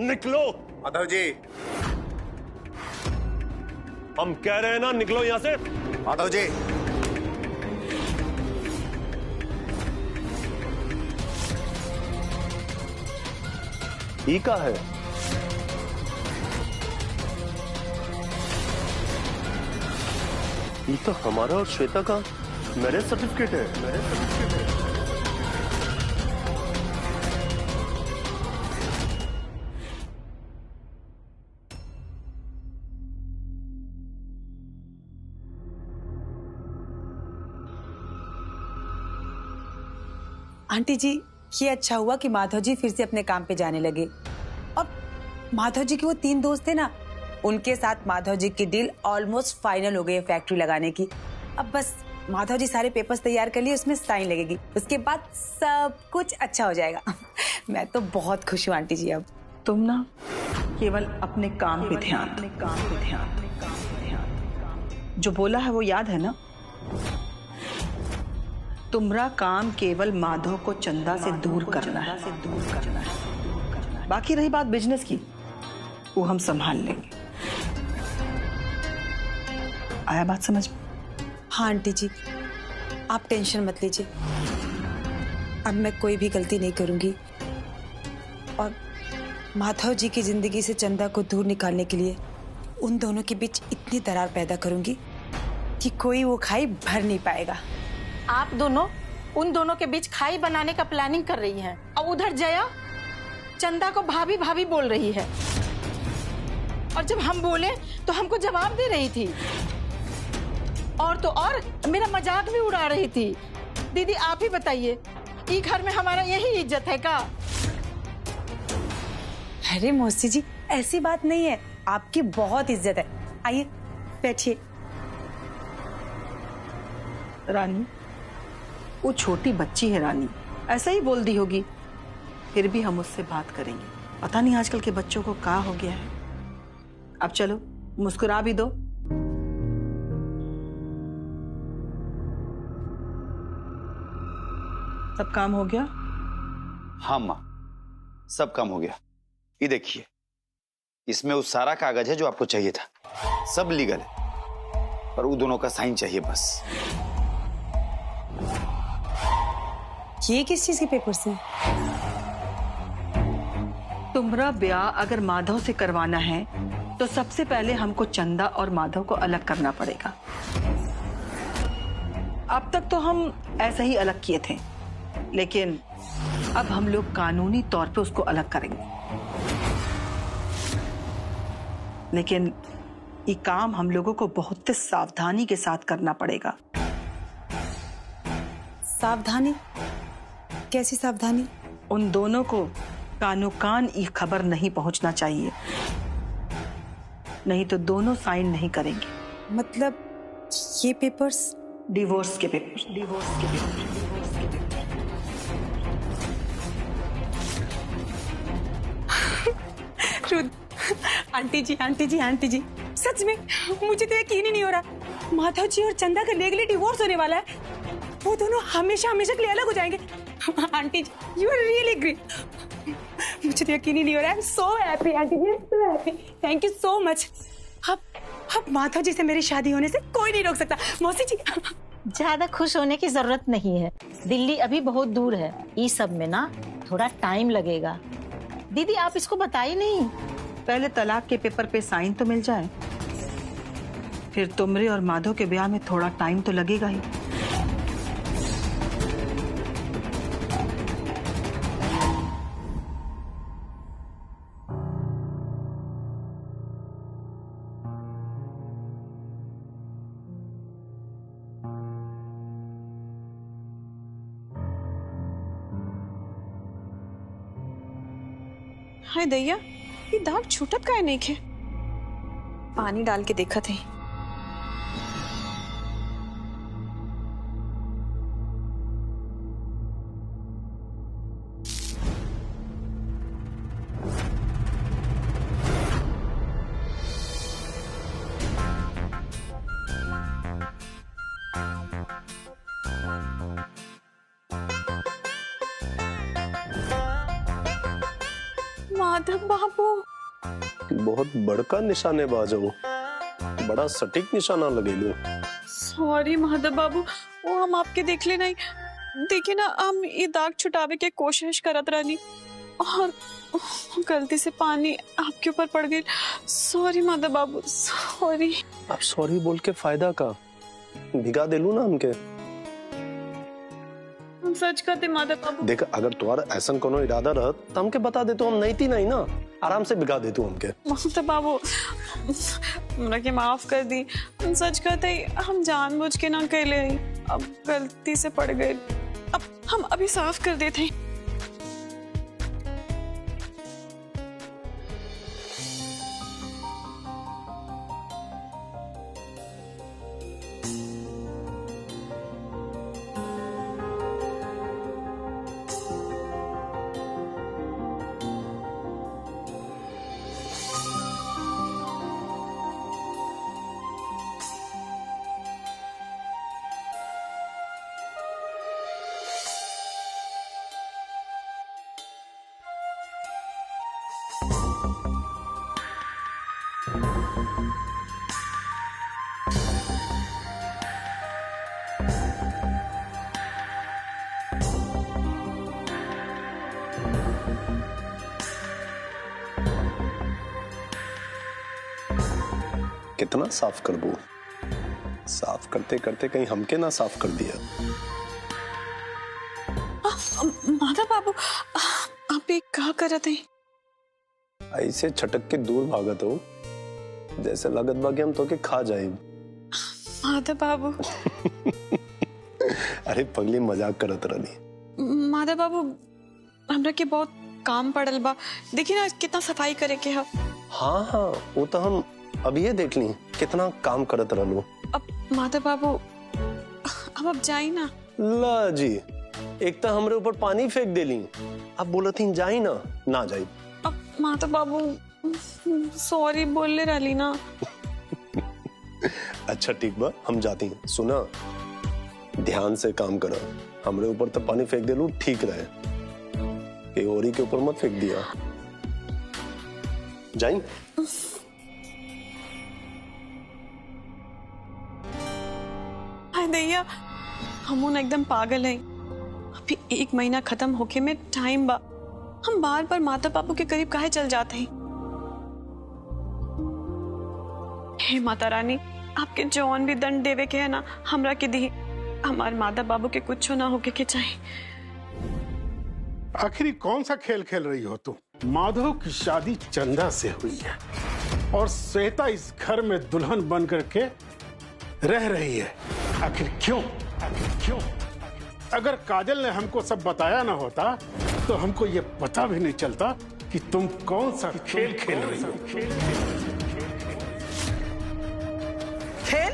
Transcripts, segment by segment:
निकलो। माधव जी, हम कह रहे हैं ना, निकलो यहां से। माधव जी, ई का है? ये तो हमारा और श्वेता का मैरिज सर्टिफिकेट है। आंटी जी, ये अच्छा हुआ कि माधव जी फिर से अपने काम पे जाने लगे। और माधव जी के वो 3 दोस्त थे ना, उनके साथ माधव जी की डील ऑलमोस्ट फाइनल हो गई है फैक्ट्री लगाने की। अब बस माधव जी सारे पेपर्स तैयार कर लिए, उसमें साइन लगेगी, उसके बाद सब कुछ अच्छा हो जाएगा। मैं तो बहुत खुश हूँ आंटी जी। अब तुम ना केवल अपने काम पे ध्यान, जो बोला है वो याद है ना? तुम्हारा काम केवल माधव को चंदा से दूर करना है। बाकी रही बात बिजनेस की, वो हम संभाल लेंगे। आया बात समझ में? हाँ आंटी जी, आप टेंशन मत लीजिए। अब मैं कोई भी गलती नहीं करूंगी और माधव जी की जिंदगी से चंदा को दूर निकालने के लिए उन दोनों के बीच इतनी दरार पैदा करूंगी कि कोई वो खाई भर नहीं पाएगा। आप दोनों उन दोनों के बीच खाई बनाने का प्लानिंग कर रही हैं और उधर जया चंदा को भाभी भाभी बोल रही है, और जब हम बोले तो हमको जवाब दे रही थी, और तो और मेरा मजाक भी उड़ा रही थी। दीदी आप ही बताइए, ये घर में हमारा यही इज्जत है का? अरे मौसी जी, ऐसी बात नहीं है, आपकी बहुत इज्जत है। आइए बैठिए। रानी, वो छोटी बच्ची है रानी, ऐसा ही बोल दी होगी, फिर भी हम उससे बात करेंगे। पता नहीं आजकल के बच्चों को क्या हो गया है। अब चलो मुस्कुरा भी दो। सब काम हो गया? हाँ माँ, सब काम हो गया। ये देखिए, इसमें वो सारा कागज है जो आपको चाहिए था, सब लीगल है, पर वो दोनों का साइन चाहिए बस। ये किस चीज के पेपर्स हैं? तुम्हारा ब्याह अगर माधव से करवाना है तो सबसे पहले हमको चंदा और माधव को अलग करना पड़ेगा। अब तक तो हम ऐसा ही अलग किए थे, लेकिन अब हम लोग कानूनी तौर पे उसको अलग करेंगे। लेकिन ये काम हम लोगों को बहुत सावधानी के साथ करना पड़ेगा। सावधानी? कैसी सावधानी? उन दोनों को कानो कान ये खबर नहीं पहुंचना चाहिए, नहीं तो दोनों साइन नहीं करेंगे। मतलब ये पेपर्स? डिवोर्स के पेपर्स। आंटी जी, सच में मुझे तो यकीन ही नहीं हो रहा। माधव जी और चंदा का लीगली डिवोर्स होने वाला है। वो दोनों हमेशा हमेशा के लिए अलग हो जाएंगे। Aunty ji, you are really great. मुझे तो यकीन ही नहीं हो रहा। I am so happy aunty ji, so happy. Thank you so much. अब माधव जी से मेरी शादी होने से कोई नहीं रोक सकता। मौसी जी, ज्यादा खुश होने की जरूरत नहीं है, दिल्ली अभी बहुत दूर है, इस सब में ना थोड़ा टाइम लगेगा। दीदी आप इसको बताइए नहीं। पहले तलाक के पेपर पे साइन तो मिल जाए, फिर तुमरे और माधव के ब्याह में थोड़ा टाइम तो लगेगा ही। हाय दैया, ये दाग छूटत काहे नहीं खे? पानी डाल के देखा थे। माधव बाबू। बहुत बड़का निशानेबाज हो, बड़ा सटीक निशाना लगेलू। सॉरी माधव बाबू, वो हम आपके देख ले नहीं। देखिए ना, हम ये दाग छुटावे के कोशिश करत रहनी और गलती से पानी आपके ऊपर पड़ गई। सॉरी माधव बाबू, सॉरी। अब सॉरी बोल के फायदा का, भिगा देलू ना हमके। हम सच कहते माधव बाबू। देख, अगर तुम्हारा ऐसा कोनो इरादा रहत तो हमके बता दे, तो हम नहीं थी नहीं ना, आराम से भिगा दे तू हमके। माधव बाबू, हमरा के माफ कर दी। हम सच कहते हम जानबूझ के ना कहले, अब गलती से पड़ गए। अब हम अभी साफ कर देते हैं। कितना साफ कर दू, साफ करते करते कहीं हमके ना साफ कर दिया। माधव बाबू, आप एक कहा करत हैं? ऐसे छटक के दूर भागत हो जैसे लगत बा कि हम तो के खा जाए। माधव बाबू। अरे पगली, मजाक करत रहनी। माधव बाबू, हमरा के बहुत काम पड़ल बा। देखिए ना कितना सफाई करे के है। हाँ हाँ, वो तो हम अभी ये देख ली कितना काम करत रहलू। अब माधव बाबू, अब जाई ना। ला जी, एक तो हमरे ऊपर पानी फेंक देली, अब बोलती जाई ना, ना जाई। अब माधव बाबू, सॉरी बोलले रहली ना। अच्छा ठीक बा, हम जाती हैं। सुना, ध्यान से काम करा। हमरे ऊपर तो पानी फेंक देलू, ठीक रहे, कि औरी के ऊपर मत फेंक दिया। जाई। दैया, हम एकदम पागल है। अभी 1 महीना खत्म होके में टाइम बा। हम बार बार माता बाबू के करीब काहे चल जाते हैं। हे माता रानी, आपके जौन भी दंड देवे के है ना, हमरा के दी। हमारे माता बाबू के कुछ ना होके के चाहे। आखिरी कौन सा खेल खेल रही हो तुम? माधव की शादी चंदा से हुई है और श्वेता इस घर में दुल्हन बन करके रह रही है। आखिर क्यों? अगर काजल ने हमको सब बताया ना होता तो हमको ये पता भी नहीं चलता कि तुम कौन सा खेल खेल रही हो। खेल?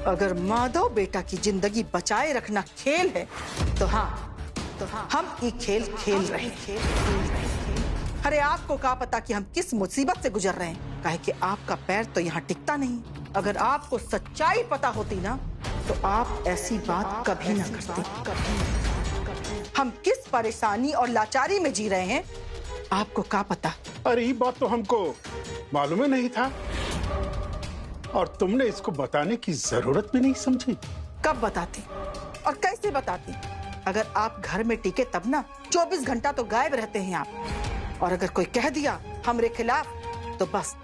अगर माधव बेटा की जिंदगी बचाए रखना खेल है तो हाँ, हम ये खेल खेल रहे हैं। अरे आपको क्या पता कि हम किस मुसीबत से गुजर रहे हैं? काहे कि आपका पैर तो यहाँ टिकता नहीं। अगर आपको सच्चाई पता होती ना तो आप ऐसी बात कभी ना करते। हम किस परेशानी और लाचारी में जी रहे हैं, आपको क्या पता? अरे ये बात तो हमको मालूम ही नहीं था और तुमने इसको बताने की जरूरत भी नहीं समझी। कब बताते और कैसे बताते? अगर आप घर में टिके तब ना। 24 घंटा तो गायब रहते हैं आप। और अगर कोई कह दिया हमरे खिलाफ तो बस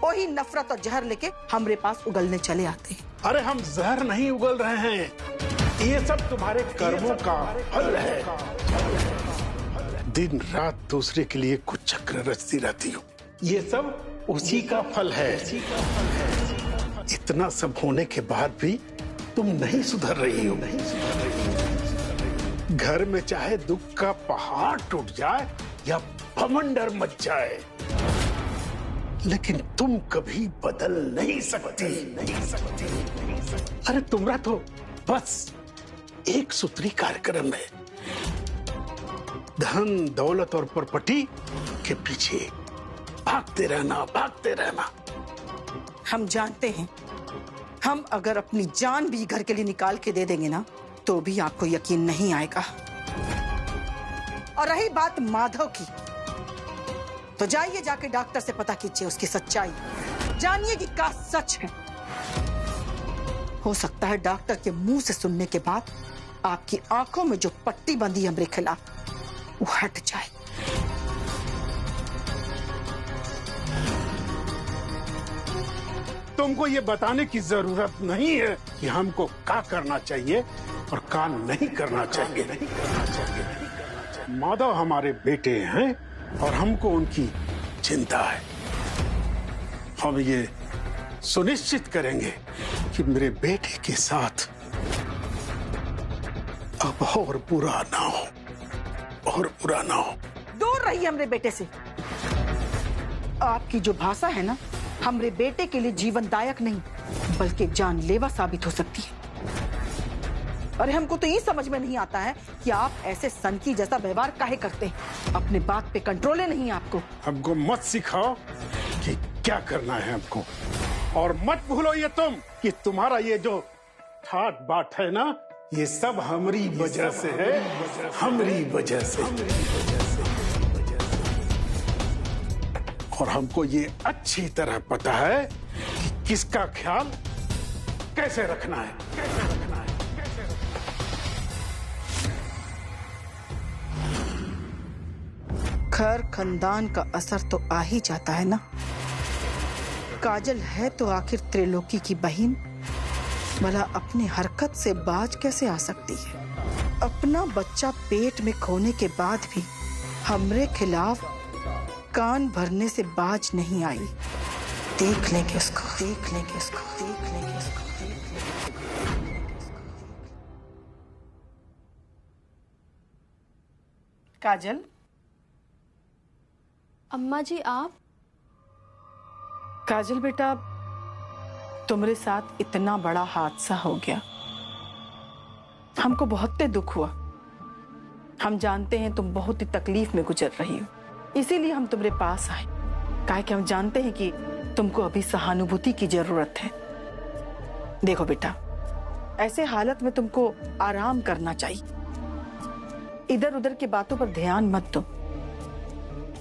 वही नफरत और जहर लेके हमरे पास उगलने चले आते हैं। अरे हम जहर नहीं उगल रहे हैं, ये सब तुम्हारे कर्मों का फल है। दिन रात दूसरे के लिए कुछ चक्र रचती रहती हो, ये सब उसी का फल है। इतना सब होने के बाद भी तुम नहीं सुधर रही हो। घर में चाहे दुख का पहाड़ टूट जाए या भमंडर मच जाए, लेकिन तुम कभी बदल नहीं सकती। अरे तुम्हारा तो बस एक सूत्री कार्यक्रम है, धन दौलत और प्रॉपर्टी के पीछे भागते रहना। हम जानते हैं, हम अगर अपनी जान भी घर के लिए निकाल के दे देंगे ना तो भी आपको यकीन नहीं आएगा। और रही बात माधव की, तो जाइए जाके डॉक्टर से पता कीजिए उसकी सच्चाई, जानिए कि क्या सच है। हो सकता है डॉक्टर के मुंह से सुनने के बाद आपकी आंखों में जो पट्टी बंधी है मेरे खिलाफ वो हट जाए। तुमको ये बताने की जरूरत नहीं है कि हमको क्या करना चाहिए और क्या नहीं करना चाहिए। माधव हमारे बेटे हैं और हमको उनकी चिंता है। हम ये सुनिश्चित करेंगे कि मेरे बेटे के साथ अब और बुरा ना हो, और बुरा ना हो। दूर रहिए मेरे बेटे से। आपकी जो भाषा है ना, हमरे बेटे के लिए जीवनदायक नहीं बल्कि जानलेवा साबित हो सकती है। अरे हमको तो ये समझ में नहीं आता है कि आप ऐसे सनकी जैसा व्यवहार काहे करते हैं। अपने बात पे कंट्रोल है नहीं आपको। हमको मत सिखाओ कि क्या करना है हमको, और मत भूलो ये तुम कि तुम्हारा ये जो ठाट बाट है ना, ये सब हमारी वजह से है, हमारी वजह से। और हमको ये अच्छी तरह पता है कि किसका ख्याल कैसे रखना है, कैसे रखना है, कैसे रखना है। खैर खानदान का असर तो आ ही जाता है ना। काजल है तो आखिर त्रिलोकी की बहन, भला अपनी हरकत से बाज कैसे आ सकती है। अपना बच्चा पेट में खोने के बाद भी हमरे खिलाफ कान भरने से बाज नहीं आई। देख लेंगे उसको, देख लेंगे उसको, देख लेंगे उसको, देख लेंगे। काजल। अम्मा जी आप? काजल बेटा, तुम्हारे साथ इतना बड़ा हादसा हो गया, हमको बहुत दुख हुआ। हम जानते हैं तुम बहुत ही तकलीफ में गुजर रही हो, इसीलिए हम तुम्हारे पास आए। काहे कि हम जानते हैं कि तुमको अभी सहानुभूति की जरूरत है। देखो बेटा, ऐसे हालत में तुमको आराम करना चाहिए। इधर उधर की बातों पर ध्यान मत दो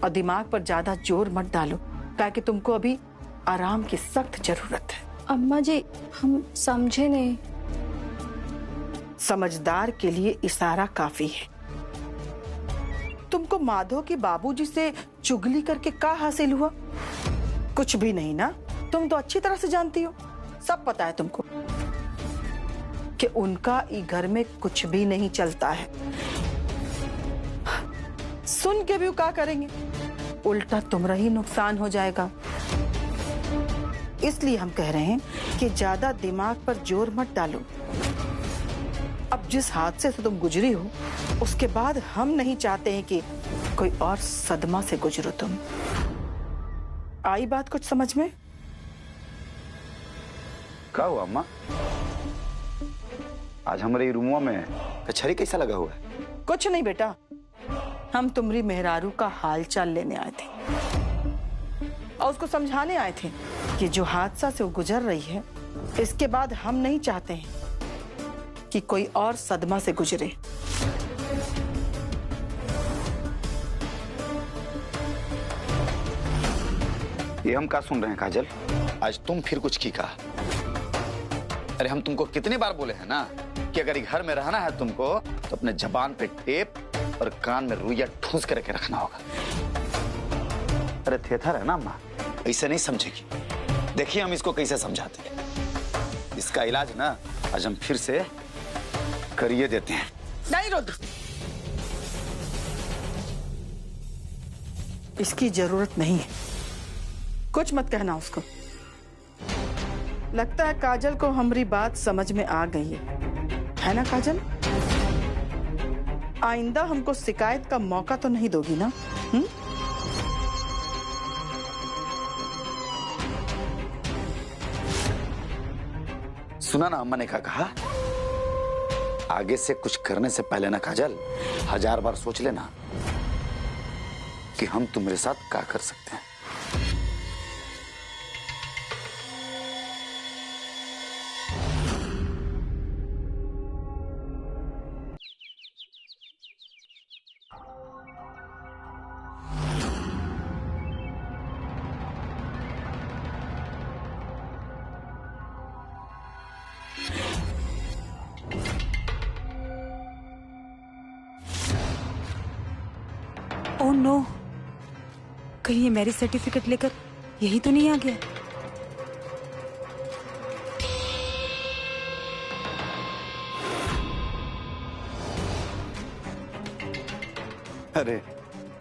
और दिमाग पर ज्यादा जोर मत डालो, काहे कि तुमको अभी आराम की सख्त जरूरत है। अम्मा जी हम समझे नहीं। समझदार के लिए इशारा काफी है। तुमको माधव के बाबूजी से चुगली करके क्या हासिल हुआ? कुछ भी नहीं ना। तुम तो अच्छी तरह से जानती हो, सब पता है तुमको कि उनका ई घर में कुछ भी नहीं चलता है। सुन के भी वो क्या करेंगे, उल्टा तुम्हारा ही नुकसान हो जाएगा। इसलिए हम कह रहे हैं कि ज्यादा दिमाग पर जोर मत डालो। अब जिस हादसे से तुम गुजरी हो, उसके बाद हम नहीं चाहते हैं कि कोई और सदमा से गुजरो तुम। आई बात कुछ समझ में? क्या हुआ अम्मा? आज हमारे रूमों में कचहरी कैसा लगा हुआ है? कुछ नहीं बेटा, हम तुम्हारी मेहरारू का हालचाल लेने आए थे और उसको समझाने आए थे कि जो हादसा से वो गुजर रही है, इसके बाद हम नहीं चाहते हैं कि कोई और सदमा से गुजरे। ये हम क्या सुन रहे हैं काजल? आज तुम फिर कुछ की कहा। अरे हम तुमको कितनी बार बोले हैं ना कि अगर घर में रहना है तुमको तो अपने जबान पे टेप और कान में रुइया ठूस करके रखना होगा। अरे थेथर है ना अम्मा, ऐसे नहीं समझेगी। देखिए हम इसको कैसे समझाते हैं। इसका इलाज ना आज हम फिर से करिए देते हैं। नहीं रुद्र, इसकी जरूरत नहीं है। कुछ मत कहना उसको। लगता है काजल को हमारी बात समझ में आ गई है ना काजल? आइंदा हमको शिकायत का मौका तो नहीं दोगी ना? सुना ना अम्मा ने क्या कहा? आगे से कुछ करने से पहले ना काजल 1000 बार सोच लेना कि हम तुम्हारे साथ क्या कर सकते हैं। ओह नो, कहीं ये मैरिज सर्टिफिकेट लेकर यही तो नहीं आ गया? अरे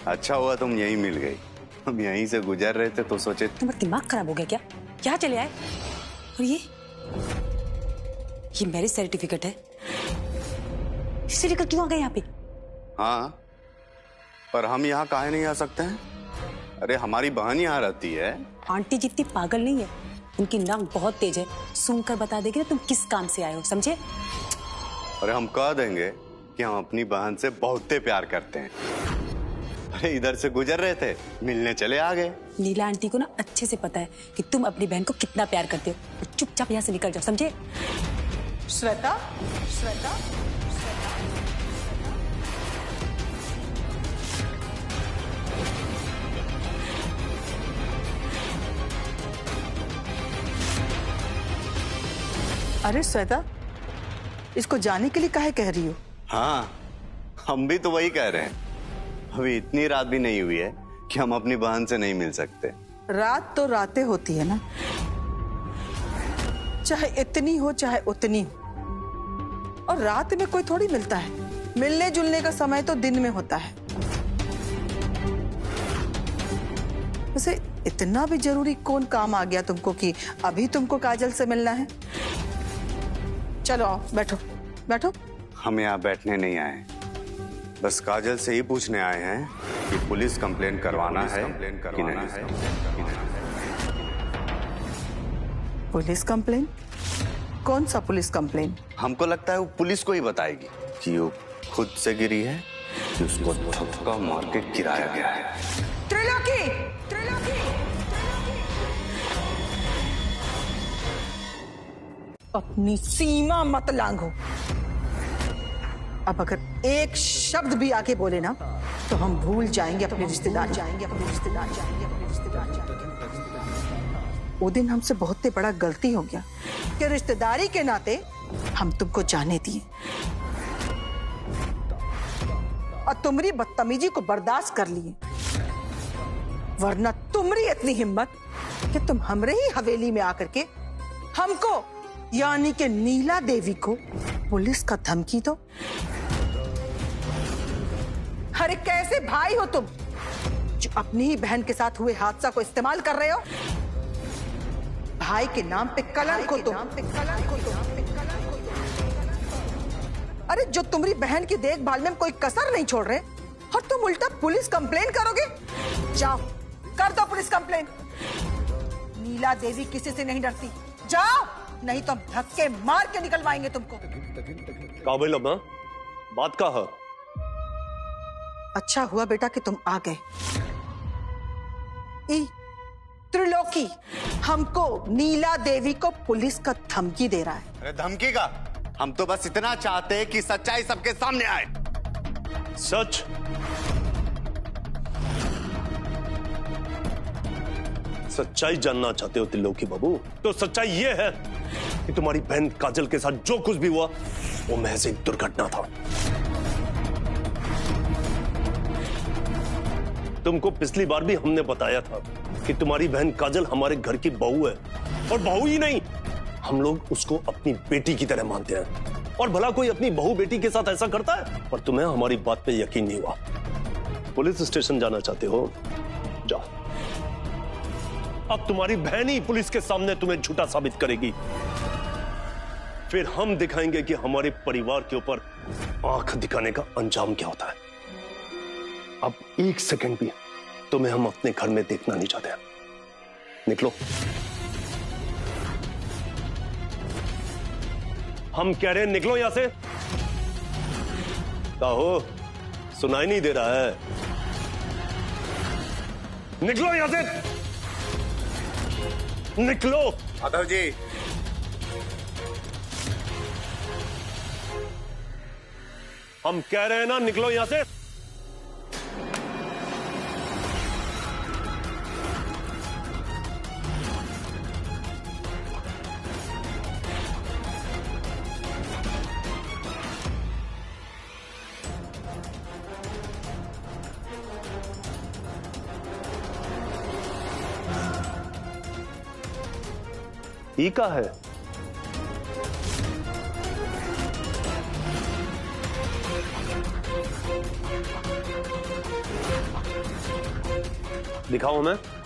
अच्छा हुआ तुम यहीं मिल गई। हम यहीं से गुजर रहे थे तो सोचे। तुम्हारा दिमाग खराब हो गया क्या? यहाँ चले आए? और ये मैरिज सर्टिफिकेट है, इसे लेकर क्यों आ गए यहाँ पे? हाँ, पर हम यहाँ काहे नहीं आ सकते हैं? अरे हमारी बहन यहाँ रहती है। आंटी जितनी पागल नहीं है, उनकी नाक बहुत तेज है, सुनकर बता देगी ना तुम किस काम से आए हो, समझे? अरे हम कह देंगे कि हम अपनी बहन से बहुते प्यार करते हैं। अरे इधर से गुजर रहे थे, मिलने चले आ गए। नीला आंटी को ना अच्छे से पता है कि तुम अपनी बहन को कितना प्यार करते हो। चुपचाप यहाँ से निकल जाओ, समझे? श्वेता, श्वेता, अरे श्वेता, इसको जाने के लिए काहे कह रही हो? हाँ, हम भी तो वही कह रहे हैं। अभी इतनी रात भी नहीं हुई है कि हम अपनी बहन से नहीं मिल सकते। रात तो रातें होती है ना, चाहे इतनी हो चाहे उतनी हो, और रात में कोई थोड़ी मिलता है। मिलने जुलने का समय तो दिन में होता है। वैसे इतना भी जरूरी कौन काम आ गया तुमको कि अभी तुमको काजल से मिलना है? चलो आओ, बैठो बैठो। हम यहाँ बैठने नहीं आए, बस काजल से ही पूछने आए हैं कि पुलिस कंप्लेन करवाना है कि नहीं। Police complain? कौन सा पुलिस कंप्लेन? हमको लगता है वो पुलिस को ही बताएगी कि वो खुद से गिरी है कि उसको धक्का मार के गिराया गया है। त्रिलोकी, त्रिलोकी, अपनी सीमा मत लांघो। अब अगर एक शब्द भी आके बोले ना तो हम भूल जाएंगे अपने रिश्तेदार, जाएंगे अपने रिश्तेदार, जाएंगे अपने रिश्तेदार, जाएंगे। वो दिन हमसे बहुत ही बड़ा गलती हो गया कि रिश्तेदारी के नाते हम तुमको जाने दिए और तुम्हारी बदतमीजी को बर्दाश्त कर लिए। वरना तुम्हारी इतनी हिम्मत कि तुम हमरे ही हवेली में आकर के हमको यानी कि नीला देवी को पुलिस का धमकी दो। अरे कैसे भाई हो तुम जो अपनी ही बहन के साथ हुए हादसा को इस्तेमाल कर रहे हो? भाई के नाम पे कलंक हो तुम। अरे जो तुम्हारी बहन की देखभाल में कोई कसर नहीं छोड़ रहे और तुम उल्टा पुलिस कंप्लेन करोगे? जाओ कर दो पुलिस कंप्लेन। नीला देवी किसी से नहीं डरती, जाओ, नहीं तो हम धक्के मार के निकलवाएंगे तुमको। का भाई लोग बात का है? अच्छा हुआ बेटा कि तुम आ गए। त्रिलोकी हमको नीला देवी को पुलिस का धमकी दे रहा है। अरे धमकी का? हम तो बस इतना चाहते हैं कि सच्चाई सबके सामने आए। सच? सच्चाई जानना चाहते हो त्रिलोकी बाबू? तो सच्चाई ये है कि तुम्हारी बहन काजल के साथ जो कुछ भी हुआ वो महज एक दुर्घटना था। तुमको पिछली बार भी हमने बताया था कि तुम्हारी बहन काजल हमारे घर की बहू है, और बहू ही नहीं, हम लोग उसको अपनी बेटी की तरह मानते हैं। और भला कोई अपनी बहू बेटी के साथ ऐसा करता है? पर तुम्हें हमारी बात पे यकीन नहीं हुआ। पुलिस स्टेशन जाना चाहते हो? जाओ। अब तुम्हारी बहन ही पुलिस के सामने तुम्हें झूठा साबित करेगी, फिर हम दिखाएंगे कि हमारे परिवार के ऊपर आंख दिखाने का अंजाम क्या होता है। अब एक सेकंड भी तुम्हें हम अपने घर में देखना नहीं चाहते। निकलो। हम कह रहे हैं निकलो यहां से। क्या हो, सुनाई नहीं दे रहा है? निकलो यहां से, निकलो। माधव जी, हम कह रहे हैं ना, निकलो यहां से। ई का है? दिखाओ हमें।